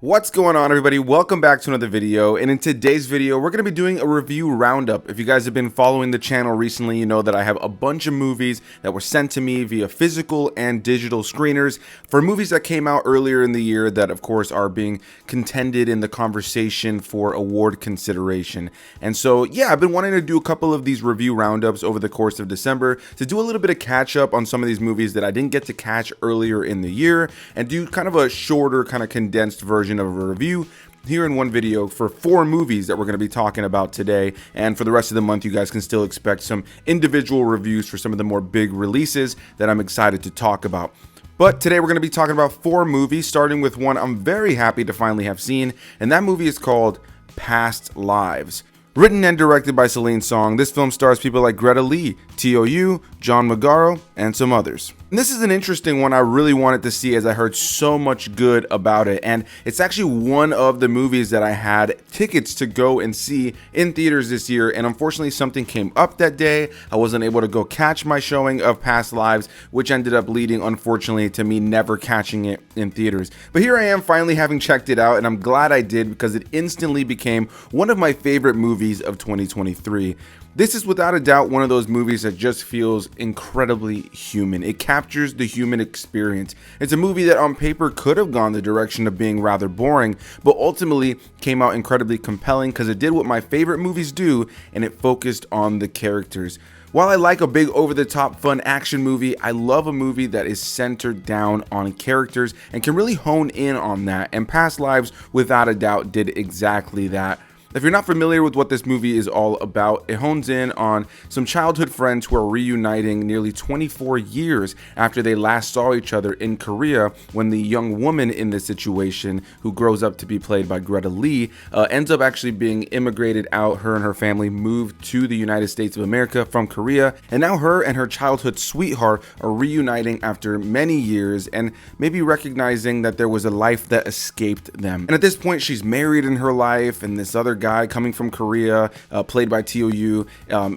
What's going on, everybody? Welcome back to another video, and in today's video we're going to be doing a review roundup. If you guys have been following the channel recently, you know that I have a bunch of movies that were sent to me via physical and digital screeners for movies that came out earlier in the year that of course are being contended in the conversation for award consideration. And so yeah, I've been wanting to do a couple of these review roundups over the course of December to do a little bit of catch up on some of these movies that I didn't get to catch earlier in the year, and do kind of a shorter, kind of condensed version of a review here in one video for 4 movies that we're going to be talking about today. And for the rest of the month, you guys can still expect some individual reviews for some of the more big releases that I'm excited to talk about. But today we're going to be talking about 4 movies, starting with one I'm very happy to finally have seen, and that movie is called Past Lives. Written and directed by Celine Song, this film stars people like Greta Lee, T.O.U., John Magaro, and some others. And this is an interesting one I really wanted to see, as I heard so much good about it, and it's actually one of the movies that I had tickets to go and see in theaters this year, and unfortunately something came up that day. I wasn't able to go catch my showing of Past Lives, which ended up leading, unfortunately, to me never catching it in theaters. But here I am finally having checked it out, and I'm glad I did, because it instantly became one of my favorite movies of 2023. This is without a doubt one of those movies that just feels incredibly human. It captures the human experience. It's a movie that on paper could have gone the direction of being rather boring, but ultimately came out incredibly compelling because it did what my favorite movies do, and it focused on the characters. While I like a big over-the-top fun action movie, I love a movie that is centered down on characters and can really hone in on that, and Past Lives without a doubt did exactly that. If you're not familiar with what this movie is all about, it hones in on some childhood friends who are reuniting nearly 24 years after they last saw each other in Korea, when the young woman in this situation, who grows up to be played by Greta Lee, ends up actually being immigrated out. Her and her family moved to the United States of America from Korea, and now her and her childhood sweetheart are reuniting after many years and maybe recognizing that there was a life that escaped them. And at this point, she's married in her life, and this other guy coming from Korea, played by T.O.U.,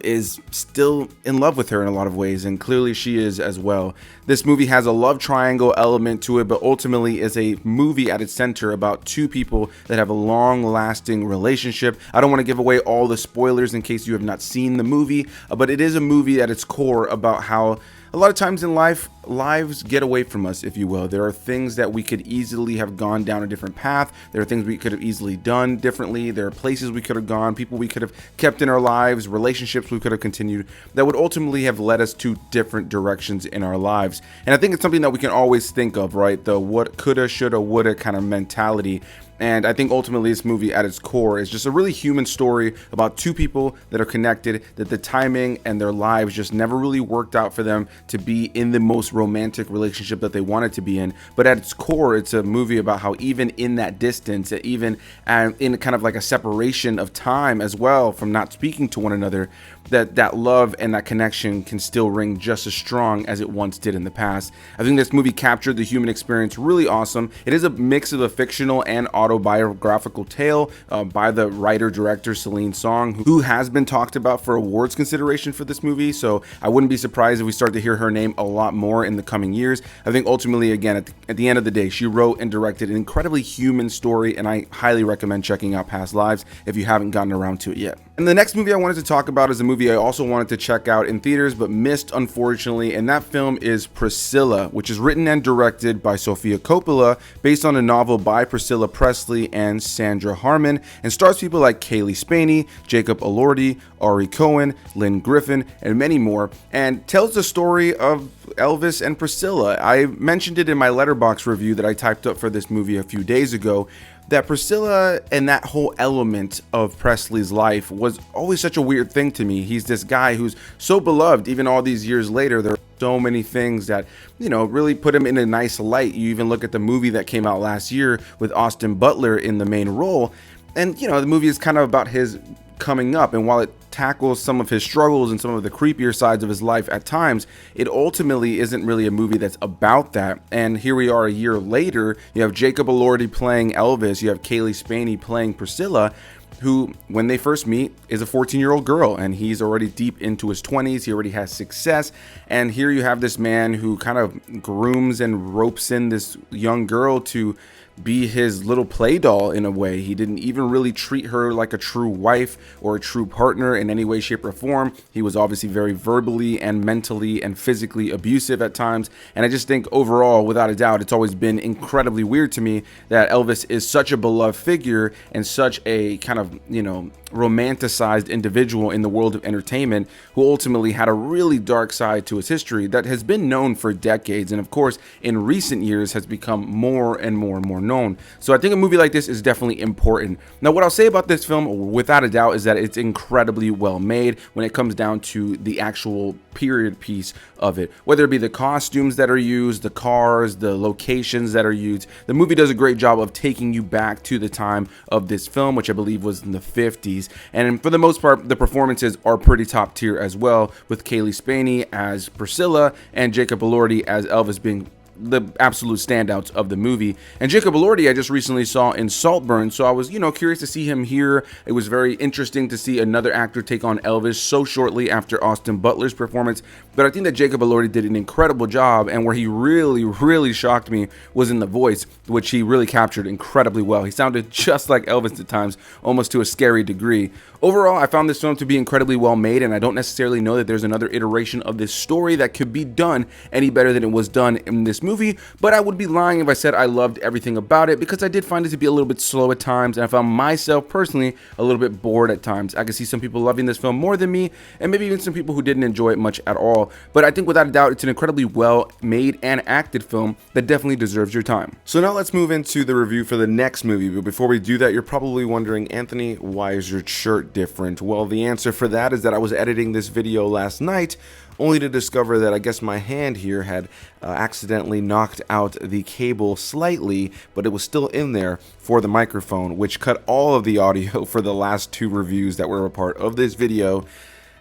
is still in love with her in a lot of ways, and clearly she is as well. This movie has a love triangle element to it, but ultimately is a movie at its center about 2 people that have a long-lasting relationship. I don't want to give away all the spoilers in case you have not seen the movie, but it is a movie at its core about how a lot of times in life, lives get away from us, if you will. There are things that we could easily have gone down a different path. There are things we could have easily done differently. There are places we could have gone, people we could have kept in our lives, relationships we could have continued that would ultimately have led us to different directions in our lives. And I think it's something that we can always think of, right? The what coulda, shoulda, woulda kind of mentality. And I think ultimately this movie at its core is just a really human story about 2 people that are connected, that the timing and their lives just never really worked out for them to be in the most romantic relationship that they wanted to be in. But at its core, it's a movie about how even in that distance, even in kind of like a separation of time as well from not speaking to one another, that love and that connection can still ring just as strong as it once did in the past. I think this movie captured the human experience really awesome. It is a mix of a fictional and autobiographical tale by the writer-director Celine Song, who has been talked about for awards consideration for this movie, so I wouldn't be surprised if we start to hear her name a lot more in the coming years. I think ultimately, again, at the end of the day, she wrote and directed an incredibly human story, and I highly recommend checking out Past Lives if you haven't gotten around to it yet. And the next movie I wanted to talk about is a movie I also wanted to check out in theaters but missed, unfortunately, and that film is Priscilla, which is written and directed by Sofia Coppola, based on a novel by Priscilla Presley and Sandra Harmon, and stars people like Kaylee Spaney, Jacob Elordi, Ari Cohen, Lynn Griffin, and many more, and tells the story of Elvis and Priscilla. I mentioned it in my Letterboxd review that I typed up for this movie a few days ago, that Priscilla and that whole element of Presley's life was always such a weird thing to me. He's this guy who's so beloved even all these years later. There are so many things that, you know, really put him in a nice light. You even look at the movie that came out last year with Austin Butler in the main role, and, you know, the movie is kind of about his coming up, and while it tackles some of his struggles and some of the creepier sides of his life at times, it ultimately isn't really a movie that's about that. And here we are a year later, you have Jacob Elordi playing Elvis, you have Kaylee Spaney playing Priscilla, who, when they first meet, is a 14-year-old girl, and he's already deep into his 20s. He already has success, and here you have this man who kind of grooms and ropes in this young girl to be his little play doll in a way. He didn't even really treat her like a true wife or a true partner in any way, shape, or form. He was obviously very verbally and mentally and physically abusive at times. And I just think overall, without a doubt, it's always been incredibly weird to me that Elvis is such a beloved figure and such a kind of, romanticized individual in the world of entertainment who ultimately had a really dark side to his history that has been known for decades, and of course in recent years has become more and more and more known. So I think a movie like this is definitely important. Now, what I'll say about this film without a doubt is that it's incredibly well made when it comes down to the actual period piece of it, whether it be the costumes that are used, the cars, the locations that are used. The movie does a great job of taking you back to the time of this film, which I believe was in the 50s. And for the most part, the performances are pretty top tier as well, with Kaylee Spaney as Priscilla and Jacob Elordi as Elvis being the absolute standouts of the movie. And Jacob Elordi I just recently saw in Saltburn, so I was curious to see him here. It was very interesting to see another actor take on Elvis so shortly after Austin Butler's performance, but I think that Jacob Elordi did an incredible job, and where he really shocked me was in the voice, which he really captured incredibly well. He sounded just like Elvis at times, almost to a scary degree. Overall, I found this film to be incredibly well made, and I don't necessarily know that there's another iteration of this story that could be done any better than it was done in this movie, but I would be lying if I said I loved everything about it, because I did find it to be a little bit slow at times, and I found myself personally a little bit bored at times. I could see some people loving this film more than me, and maybe even some people who didn't enjoy it much at all, but I think without a doubt it's an incredibly well made and acted film that definitely deserves your time. So now let's move into the review for the next movie, but before we do that, you're probably wondering, Anthony, why is your shirt different? Well, the answer for that is that I was editing this video last night, only to discover that I guess my hand here had accidentally knocked out the cable slightly, but it was still in there for the microphone, which cut all of the audio for the last two reviews that were a part of this video.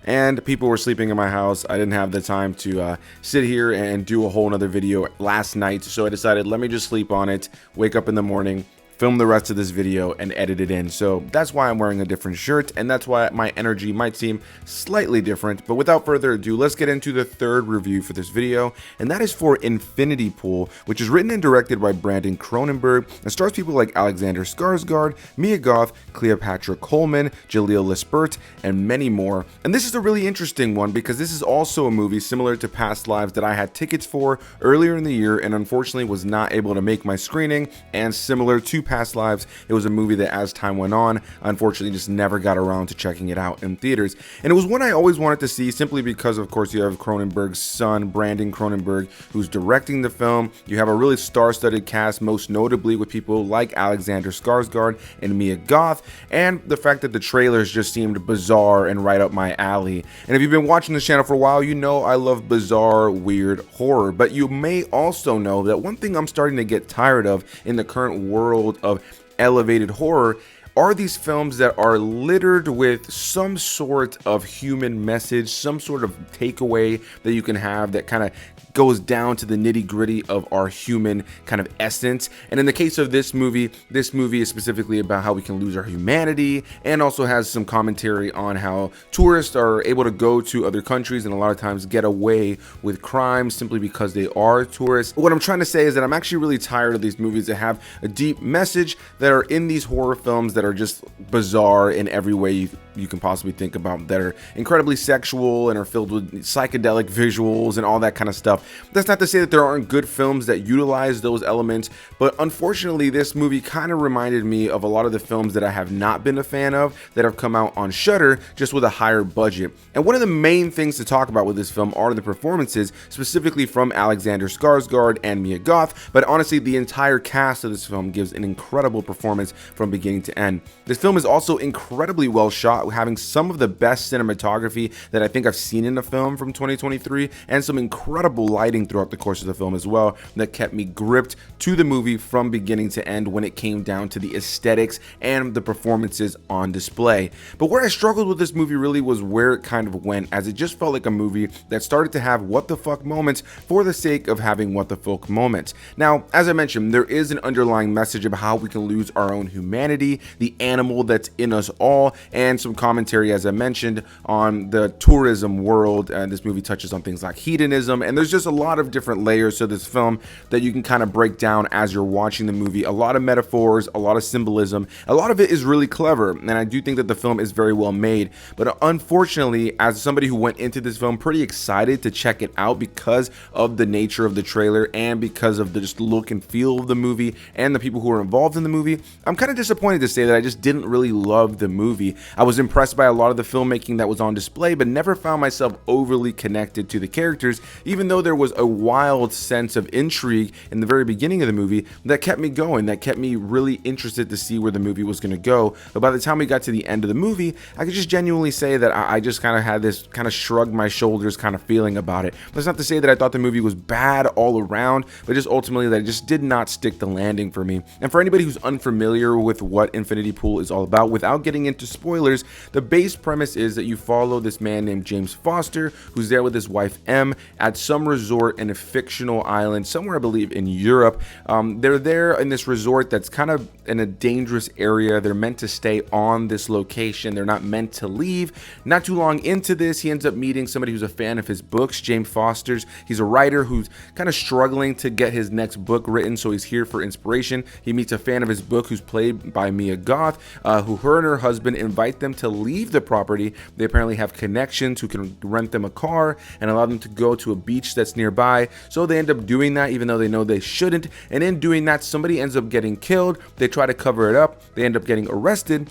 And people were sleeping in my house. I didn't have the time to sit here and do a whole nother video last night, so I decided, let me just sleep on it, wake up in the morning, film the rest of this video, and edit it in. So that's why I'm wearing a different shirt, and that's why my energy might seem slightly different. But without further ado, let's get into the third review for this video, and that is for Infinity Pool, which is written and directed by Brandon Cronenberg and stars people like Alexander Skarsgård, Mia Goth, Cleopatra Coleman, Jaleel Lispert, and many more. And this is a really interesting one because this is also a movie similar to Past Lives that I had tickets for earlier in the year and unfortunately was not able to make my screening, and similar to Past Lives, it was a movie that as time went on, I unfortunately just never got around to checking it out in theaters. And it was one I always wanted to see simply because, of course, you have Cronenberg's son, Brandon Cronenberg, who's directing the film. You have a really star-studded cast, most notably with people like Alexander Skarsgård and Mia Goth, and the fact that the trailers just seemed bizarre and right up my alley. And if you've been watching this channel for a while, you know I love bizarre, weird horror, but you may also know that one thing I'm starting to get tired of in the current world of elevated horror are these films that are littered with some sort of human message, some sort of takeaway that you can have that kind of goes down to the nitty-gritty of our human kind of essence. And in the case of this movie is specifically about how we can lose our humanity, and also has some commentary on how tourists are able to go to other countries and a lot of times get away with crimes simply because they are tourists. What I'm trying to say is that I'm actually really tired of these movies that have a deep message that are in these horror films that are just bizarre in every way you can possibly think about, that are incredibly sexual and are filled with psychedelic visuals and all that kind of stuff. That's not to say that there aren't good films that utilize those elements, but unfortunately this movie kind of reminded me of a lot of the films that I have not been a fan of that have come out on Shudder, just with a higher budget. And one of the main things to talk about with this film are the performances, specifically from Alexander Skarsgård and Mia Goth, but honestly the entire cast of this film gives an incredible performance from beginning to end. This film is also incredibly well shot, having some of the best cinematography that I think I've seen in a film from 2023, and some incredible lighting throughout the course of the film as well that kept me gripped to the movie from beginning to end when it came down to the aesthetics and the performances on display. But where I struggled with this movie really was where it kind of went, as it just felt like a movie that started to have what the fuck moments for the sake of having what the fuck moments. Now, as I mentioned, there is an underlying message of how we can lose our own humanity, the animal that's in us all, and some some commentary, as I mentioned, on the tourism world, and this movie touches on things like hedonism, and there's just a lot of different layers to this film that you can kind of break down as you're watching the movie. A lot of metaphors, a lot of symbolism, a lot of it is really clever, and I do think that the film is very well made. But unfortunately, as somebody who went into this film pretty excited to check it out because of the nature of the trailer and because of the just look and feel of the movie and the people who are involved in the movie, I'm kind of disappointed to say that I just didn't really love the movie. I was impressed by a lot of the filmmaking that was on display, but never found myself overly connected to the characters, even though there was a wild sense of intrigue in the very beginning of the movie that kept me going, that kept me really interested to see where the movie was going to go. But by the time we got to the end of the movie, I could just genuinely say that I just kind of had this kind of shrug my shoulders kind of feeling about it. That's not to say that I thought the movie was bad all around, but just ultimately that it just did not stick the landing for me. And for anybody who's unfamiliar with what Infinity Pool is all about, without getting into spoilers, the base premise is that you follow this man named James Foster, who's there with his wife M at some resort in a fictional island somewhere, I believe, in Europe. They're there in this resort that's kind of in a dangerous area. They're meant to stay on this location. They're not meant to leave. Not too long into this, he ends up meeting somebody who's a fan of his books, James Foster's. He's a writer who's kind of struggling to get his next book written, so he's here for inspiration. He meets a fan of his book who's played by Mia Goth, who her and her husband invite them to leave the property. They apparently have connections who can rent them a car and allow them to go to a beach that's nearby. So they end up doing that even though they know they shouldn't. And in doing that, somebody ends up getting killed. They try to cover it up. They end up getting arrested.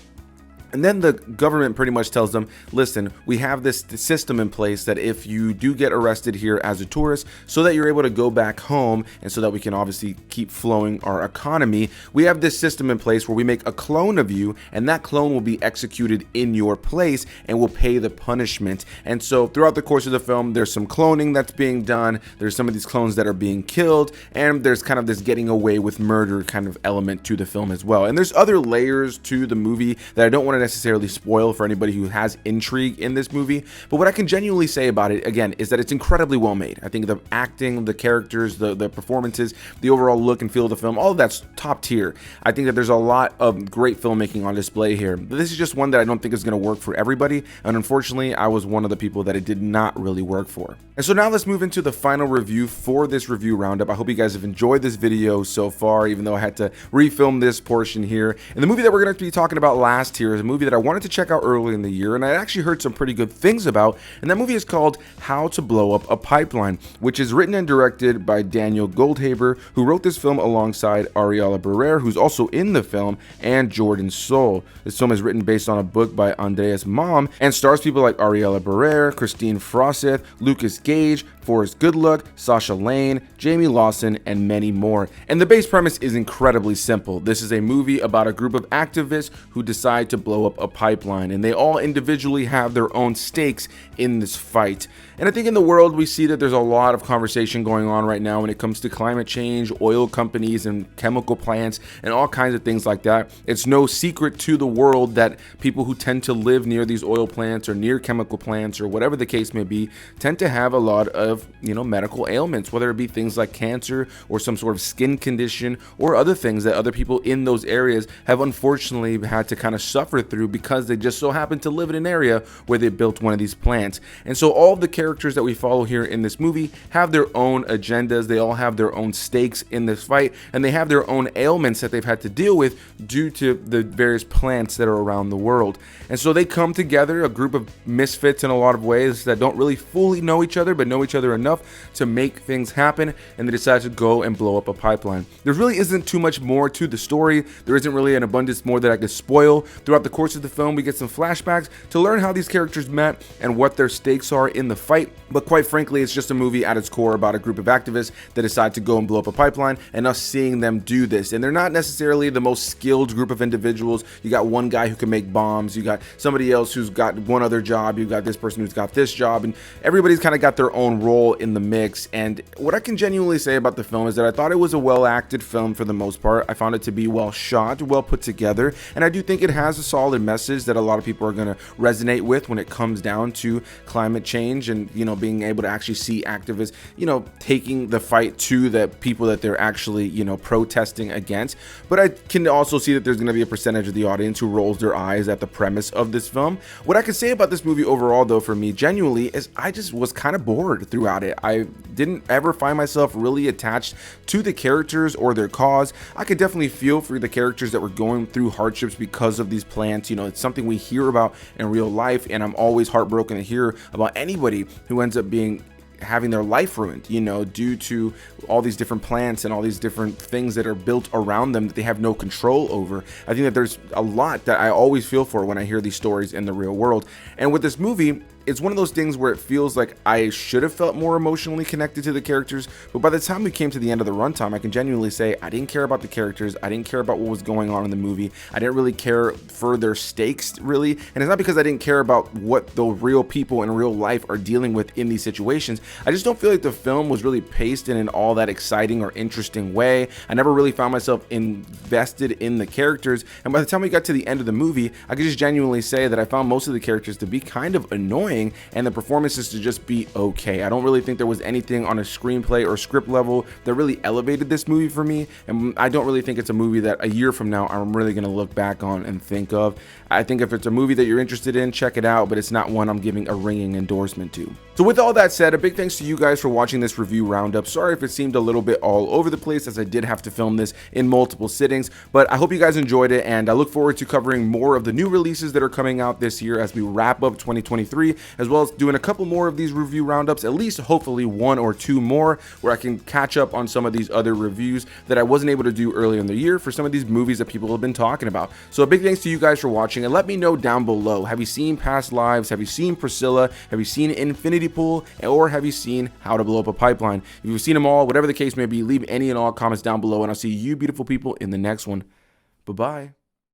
And then the government pretty much tells them, listen, we have this system in place that if you do get arrested here as a tourist, so that you're able to go back home and so that we can obviously keep flowing our economy, we have this system in place where we make a clone of you, and that clone will be executed in your place and will pay the punishment. And so throughout the course of the film, there's some cloning that's being done, there's some of these clones that are being killed, and there's kind of this getting away with murder kind of element to the film as well. And there's other layers to the movie that I don't want to necessarily spoil for anybody who has intrigue in this movie, but what I can genuinely say about it, again, is that it's incredibly well made. I think the acting, the characters, the performances, the overall look and feel of the film, all of that's top tier. I think that there's a lot of great filmmaking on display here, but this is just one that I don't think is going to work for everybody, and unfortunately I was one of the people that it did not really work for. And so now let's move into the final review for this review roundup. I hope you guys have enjoyed this video so far, even though I had to refilm this portion here. And the movie that we're going to be talking about last here is a movie that I wanted to check out early in the year, and I actually heard some pretty good things about, and that movie is called How to Blow Up a Pipeline, which is written and directed by Daniel Goldhaber, who wrote this film alongside Ariella Barrer, who's also in the film, and Jordan Soule. This film is written based on a book by Andreas Malm and stars people like Ariella Barrer, Christine Froseth, Lucas Gage, Forrest Goodluck, Sasha Lane, Jamie Lawson, and many more. And the base premise is incredibly simple. This is a movie about a group of activists who decide to blow up a pipeline, and they all individually have their own stakes in this fight. And I think in the world we see that there's a lot of conversation going on right now when it comes to climate change, oil companies, and chemical plants, and all kinds of things like that. It's no secret to the world that people who tend to live near these oil plants or near chemical plants or whatever the case may be tend to have a lot of, medical ailments, whether it be things like cancer or some sort of skin condition or other things that other people in those areas have unfortunately had to kind of suffer through because they just so happen to live in an area where they built one of these plants. And so all of the characters that we follow here in this movie have their own agendas, they all have their own stakes in this fight, and they have their own ailments that they've had to deal with due to the various plants that are around the world. And so they come together, a group of misfits in a lot of ways that don't really fully know each other, but know each other enough to make things happen, and they decide to go and blow up a pipeline. There really isn't too much more to the story. There isn't really an abundance more that I could spoil. Throughout the course of the film, we get some flashbacks to learn how these characters met and what their stakes are in the fight. But quite frankly, it's just a movie at its core about a group of activists that decide to go and blow up a pipeline, and us seeing them do this. And they're not necessarily the most skilled group of individuals. You got one guy who can make bombs, you got somebody else who's got one other job, you got this person who's got this job, and everybody's kind of got their own role in the mix. And what I can genuinely say about the film is that I thought it was a well acted film for the most part. I found it to be well shot, well put together, and I do think it has a solid solid message that a lot of people are going to resonate with when it comes down to climate change and, you know, being able to actually see activists, you know, taking the fight to the people that they're actually, you know, protesting against. But I can also see that there's going to be a percentage of the audience who rolls their eyes at the premise of this film. What I can say about this movie overall, though, for me, genuinely, is I just was kind of bored throughout it. I didn't ever find myself really attached to the characters or their cause. I could definitely feel for the characters that were going through hardships because of these plants. You know, it's something we hear about in real life, and I'm always heartbroken to hear about anybody who ends up having their life ruined, you know, due to all these different plants and all these different things that are built around them that they have no control over. I think that there's a lot that I always feel for when I hear these stories in the real world. And with this movie, it's one of those things where it feels like I should have felt more emotionally connected to the characters, but by the time we came to the end of the runtime, I can genuinely say I didn't care about the characters. I didn't care about what was going on in the movie. I didn't really care for their stakes, really. And it's not because I didn't care about what the real people in real life are dealing with in these situations. I just don't feel like the film was really paced in an all that exciting or interesting way. I never really found myself invested in the characters. And by the time we got to the end of the movie, I could just genuinely say that I found most of the characters to be kind of annoying and the performances to just be okay. I don't really think there was anything on a screenplay or script level that really elevated this movie for me, and I don't really think it's a movie that a year from now I'm really going to look back on and think of. I think if it's a movie that you're interested in, check it out, but it's not one I'm giving a ringing endorsement to. So with all that said, a big thanks to you guys for watching this review roundup. Sorry if it seemed a little bit all over the place, as I did have to film this in multiple sittings, but I hope you guys enjoyed it, and I look forward to covering more of the new releases that are coming out this year as we wrap up 2023, as well as doing a couple more of these review roundups, at least hopefully one or two more, where I can catch up on some of these other reviews that I wasn't able to do earlier in the year for some of these movies that people have been talking about. So a big thanks to you guys for watching, and let me know down below, have you seen Past Lives? Have you seen Priscilla? Have you seen Infinity Pool? Or have you seen How to Blow Up a Pipeline? If you've seen them all, whatever the case may be, leave any and all comments down below, and I'll see you beautiful people in the next one. Bye-bye.